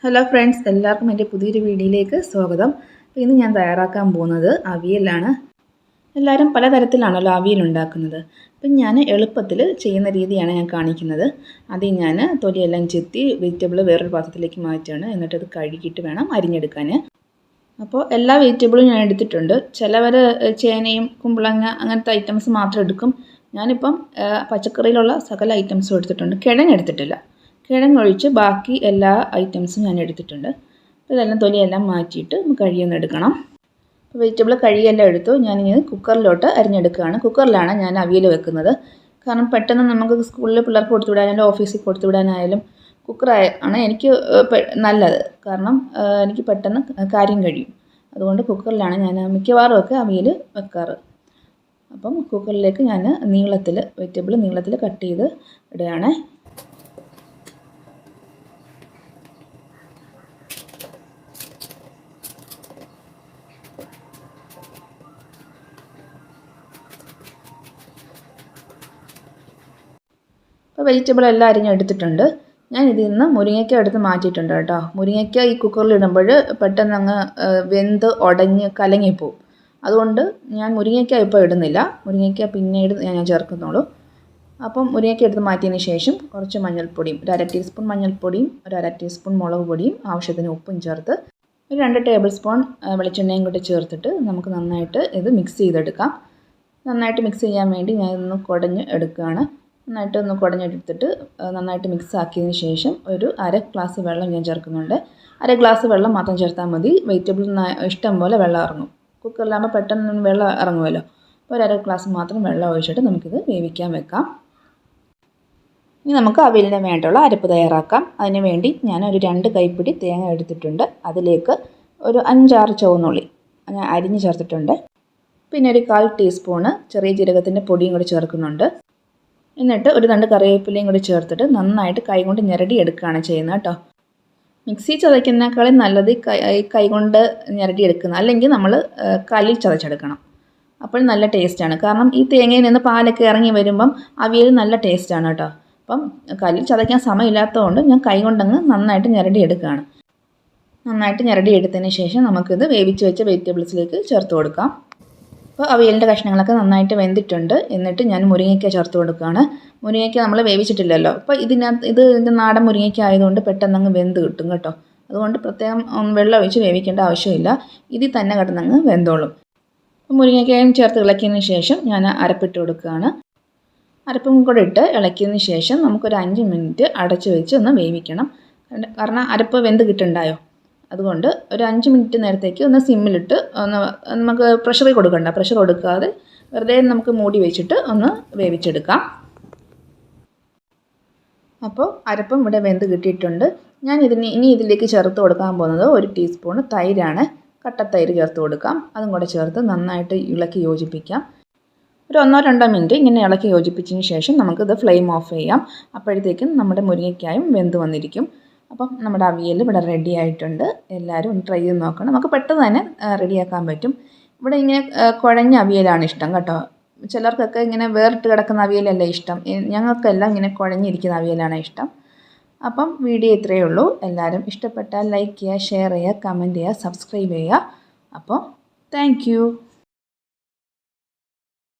Hello friends, എല്ലാവർക്കും എൻ്റെ പുതിയൊരു വീഡിയോയിലേക്ക് സ്വാഗതം. അപ്പോൾ ഇന്ന് ഞാൻ തയ്യാറാക്കാൻ പോകുന്നത് അവിയലാണ്. എല്ലാവരും പലതരത്തിലാണല്ലോ അവിയൽ ഉണ്ടാക്കുന്നത്. അപ്പം ഞാൻ എളുപ്പത്തിൽ ചെയ്യുന്ന രീതിയാണ് ഞാൻ കാണിക്കുന്നത്. ആദ്യം ഞാൻ തൊലിയെല്ലാം ചെത്തി വെജിറ്റബിൾ വേറൊരു പാത്രത്തിലേക്ക് മാറ്റുകയാണ്. എന്നിട്ട് അത് കഴുകിയിട്ട് വേണം അരിഞ്ഞെടുക്കാൻ. അപ്പോൾ എല്ലാ വെജിറ്റബിളും ഞാൻ എടുത്തിട്ടുണ്ട്. ചിലവർ ചേനയും കുമ്പളങ്ങ അങ്ങനത്തെ ഐറ്റംസ് മാത്രം എടുക്കും. ഞാനിപ്പം പച്ചക്കറിയിലുള്ള സകല ഐറ്റംസും എടുത്തിട്ടുണ്ട്. കിഴങ്ങ് എടുത്തിട്ടില്ല. കിഴങ്ങൊഴിച്ച് ബാക്കി എല്ലാ ഐറ്റംസും ഞാൻ എടുത്തിട്ടുണ്ട്. ഇതെല്ലാം തൊലിയെല്ലാം മാറ്റിയിട്ട് കഴുകിയൊന്ന് എടുക്കണം. വെജിറ്റബിൾ കഴുകിയെല്ലാം എടുത്തു. ഞാനിത് കുക്കറിലോട്ട് അരിഞ്ഞെടുക്കുകയാണ്. കുക്കറിലാണ് ഞാൻ അവിയൽ വെക്കുന്നത്. കാരണം പെട്ടെന്ന് നമുക്ക് സ്കൂളിൽ പിള്ളേർക്ക് കൊടുത്തു വിടാനായാലും ഓഫീസിൽ കൊടുത്തു വിടാനായാലും കുക്കറാണ് എനിക്ക് നല്ലത്. കാരണം എനിക്ക് പെട്ടെന്ന് കാര്യം കഴിയും. അതുകൊണ്ട് കുക്കറിലാണ് ഞാൻ മിക്കവാറും ഒക്കെ അവിയൽ വെക്കാറ്. അപ്പം കുക്കറിലേക്ക് ഞാൻ വെജിറ്റബിൾ നീളത്തിൽ കട്ട് ചെയ്ത് ഇടുകയാണ്. അപ്പോൾ വെജിറ്റബിൾ എല്ലാം അരിഞ്ഞെടുത്തിട്ടുണ്ട്. ഞാൻ ഇതിൽ നിന്ന് മുരിങ്ങയ്ക്ക എടുത്ത് മാറ്റിയിട്ടുണ്ട് കേട്ടോ. മുരിങ്ങയ്ക്ക ഈ കുക്കറിൽ ഇടുമ്പോൾ പെട്ടെന്ന് അങ്ങ് വെന്ത് ഉടഞ്ഞ് കലങ്ങിപ്പോവും. അതുകൊണ്ട് ഞാൻ മുരിങ്ങയ്ക്ക ഇപ്പോൾ ഇടുന്നില്ല. മുരിങ്ങയ്ക്ക പിന്നീട് ഞാൻ ചേർക്കുന്നുള്ളൂ. അപ്പം മുരിങ്ങയ്ക്ക എടുത്ത് മാറ്റിയതിന് ശേഷം കുറച്ച് മഞ്ഞൾപ്പൊടിയും, ഒരു 1/2 ടീസ്പൂൺ മഞ്ഞൾപ്പൊടിയും, ഒരു 1/2 ടീസ്പൂൺ മുളക് പൊടിയും, ആവശ്യത്തിന് ഉപ്പും ചേർത്ത് ഒരു 2 ടേബിൾ സ്പൂൺ വെളിച്ചെണ്ണയും കൂടി ചേർത്തിട്ട് നമുക്ക് നന്നായിട്ട് ഇത് മിക്സ് ചെയ്തെടുക്കാം. നന്നായിട്ട് മിക്സ് ചെയ്യാൻ വേണ്ടി ഞാൻ ഇതൊന്ന് കുടഞ്ഞ് എടുക്കുകയാണ്. നന്നായിട്ട് ഒന്ന് കുടഞ്ഞെടുത്തിട്ട് നന്നായിട്ട് മിക്സ് ആക്കിയതിന് ശേഷം ഒരു 1/2 ഗ്ലാസ് വെള്ളം ഞാൻ ചേർക്കുന്നുണ്ട്. 1/2 ഗ്ലാസ് വെള്ളം മാത്രം ചേർത്താൽ മതി. വെജിറ്റബിൾ ഇഷ്ടം പോലെ വെള്ളം ഇറങ്ങും. കുക്കറിലാകുമ്പോൾ പെട്ടെന്ന് വെള്ളം ഇറങ്ങുമല്ലോ. അപ്പോൾ ഒരു 1/2 ഗ്ലാസ് മാത്രം വെള്ളം ഒഴിച്ചിട്ട് നമുക്കിത് വേവിക്കാൻ വെക്കാം. ഇനി നമുക്ക് അവിയലിന് വേണ്ടിയുള്ള അരപ്പ് തയ്യാറാക്കാം. അതിന് വേണ്ടി ഞാൻ ഒരു 2 കൈപ്പിടി തേങ്ങ എടുത്തിട്ടുണ്ട്. അതിലേക്ക് ഒരു 5-6 ചുവന്നുള്ളി ഞാൻ അരിഞ്ഞ് ചേർത്തിട്ടുണ്ട്. പിന്നെ ഒരു 1/4 ടീസ്പൂണ് ചെറിയ ജീരകത്തിൻ്റെ പൊടിയും കൂടി ചേർക്കുന്നുണ്ട്. എന്നിട്ട് ഒരു 2 കറിവേപ്പിലയും കൂടി ചേർത്തിട്ട് നന്നായിട്ട് കൈകൊണ്ട് ഞെരടി എടുക്കുകയാണ് ചെയ്യുന്നത് കേട്ടോ. മിക്സി ചതയ്ക്കുന്നതിനേക്കാളും നല്ലത് കൈകൊണ്ട് ഞെരടി എടുക്കുന്നത്. അല്ലെങ്കിൽ നമ്മൾ കല്ലിൽ ചതച്ചെടുക്കണം. അപ്പോൾ നല്ല ടേസ്റ്റാണ്. കാരണം ഈ തേങ്ങയിൽ നിന്ന് പാലൊക്കെ ഇറങ്ങി വരുമ്പം അവിയൽ നല്ല ടേസ്റ്റാണ് കേട്ടോ. അപ്പം കല്ലിൽ ചതയ്ക്കാൻ സമയമില്ലാത്തതുകൊണ്ട് ഞാൻ കൈകൊണ്ടങ്ങ് നന്നായിട്ട് ഞെരടി എടുക്കുകയാണ്. നന്നായിട്ട് ഞെരടി എടുത്തതിന് ശേഷം നമുക്കിത് വേവിച്ച് വെച്ച വെജിറ്റബിൾസിലേക്ക് ചേർത്ത് കൊടുക്കാം. അപ്പോൾ അവിയലിൻ്റെ കഷ്ണങ്ങളൊക്കെ നന്നായിട്ട് വെന്തിട്ടുണ്ട്. എന്നിട്ട് ഞാൻ മുരിങ്ങയ്ക്ക ചേർത്ത് കൊടുക്കുകയാണ്. മുരിങ്ങയ്ക്ക നമ്മൾ വേവിച്ചിട്ടില്ലല്ലോ. അപ്പോൾ ഇതിൻ്റെ നാടൻ മുരിങ്ങയ്ക്ക ആയതുകൊണ്ട് പെട്ടെന്ന് അങ്ങ് വെന്ത് കിട്ടും കേട്ടോ. അതുകൊണ്ട് പ്രത്യേകം വെള്ളം ഒഴിച്ച് വേവിക്കേണ്ട ആവശ്യമില്ല. ഇതിൽ തന്നെ കിടന്നങ്ങ് വെന്തോളും. അപ്പോൾ മുരിങ്ങയ്ക്കയും ചേർത്ത് ഇളക്കിയതിന് ശേഷം ഞാൻ അരപ്പിട്ട് കൊടുക്കുകയാണ്. അരപ്പും കൂടെ ഇട്ട് ഇളക്കിയതിന് ശേഷം നമുക്കൊരു 5 മിനിറ്റ് അടച്ച് വെച്ച് ഒന്ന് വേവിക്കണം. കാരണം അരപ്പ് വെന്ത് കിട്ടുണ്ടായോ. അതുകൊണ്ട് ഒരു 5 മിനിറ്റ് നേരത്തേക്ക് ഒന്ന് സിമ്മിലിട്ട് നമുക്ക് പ്രഷർ കൊടുക്കാതെ വെറുതെ നമുക്ക് മൂടി വെച്ചിട്ട് ഒന്ന് വേവിച്ചെടുക്കാം. അപ്പോൾ അരപ്പും ഇവിടെ വെന്ത് കിട്ടിയിട്ടുണ്ട്. ഞാൻ ഇനി ഇതിലേക്ക് ചേർത്ത് കൊടുക്കാൻ പോകുന്നത് 1 ടീസ്പൂൺ തൈരാണ്. കട്ടത്തൈര് ചേർത്ത് കൊടുക്കാം. അതും കൂടെ ചേർത്ത് നന്നായിട്ട് ഇളക്കി യോജിപ്പിക്കാം. ഒരു 1-2 മിനിറ്റ് ഇങ്ങനെ ഇളക്കി യോജിപ്പിച്ചതിന് ശേഷം നമുക്കിത് ഫ്ലെയിം ഓഫ് ചെയ്യാം. അപ്പോഴത്തേക്കും നമ്മുടെ മുരിങ്ങയ്ക്കായും വെന്ത് വന്നിരിക്കും. അപ്പം നമ്മുടെ അവിയൽ ഇവിടെ റെഡി ആയിട്ടുണ്ട്. എല്ലാവരും ഒന്ന് ട്രൈ ചെയ്ത് നോക്കണം. നമുക്ക് പെട്ടെന്ന് തന്നെ റെഡിയാക്കാൻ പറ്റും. ഇവിടെ ഇങ്ങനെ കുഴഞ്ഞ അവിയലാണ് ഇഷ്ടം കേട്ടോ. ചിലർക്കൊക്കെ ഇങ്ങനെ വേറിട്ട് കിടക്കുന്ന അവിയലല്ല ഇഷ്ടം. ഞങ്ങൾക്കെല്ലാം ഇങ്ങനെ കുഴഞ്ഞിരിക്കുന്ന അവിയലാണ് ഇഷ്ടം. അപ്പം വീഡിയോ ഇത്രയേ ഉള്ളൂ. എല്ലാവരും ഇഷ്ടപ്പെട്ടാൽ ലൈക്ക് ചെയ്യുക, ഷെയർ ചെയ്യുക, കമൻറ്റ് ചെയ്യുക, സബ്സ്ക്രൈബ് ചെയ്യുക. അപ്പോൾ താങ്ക് യു.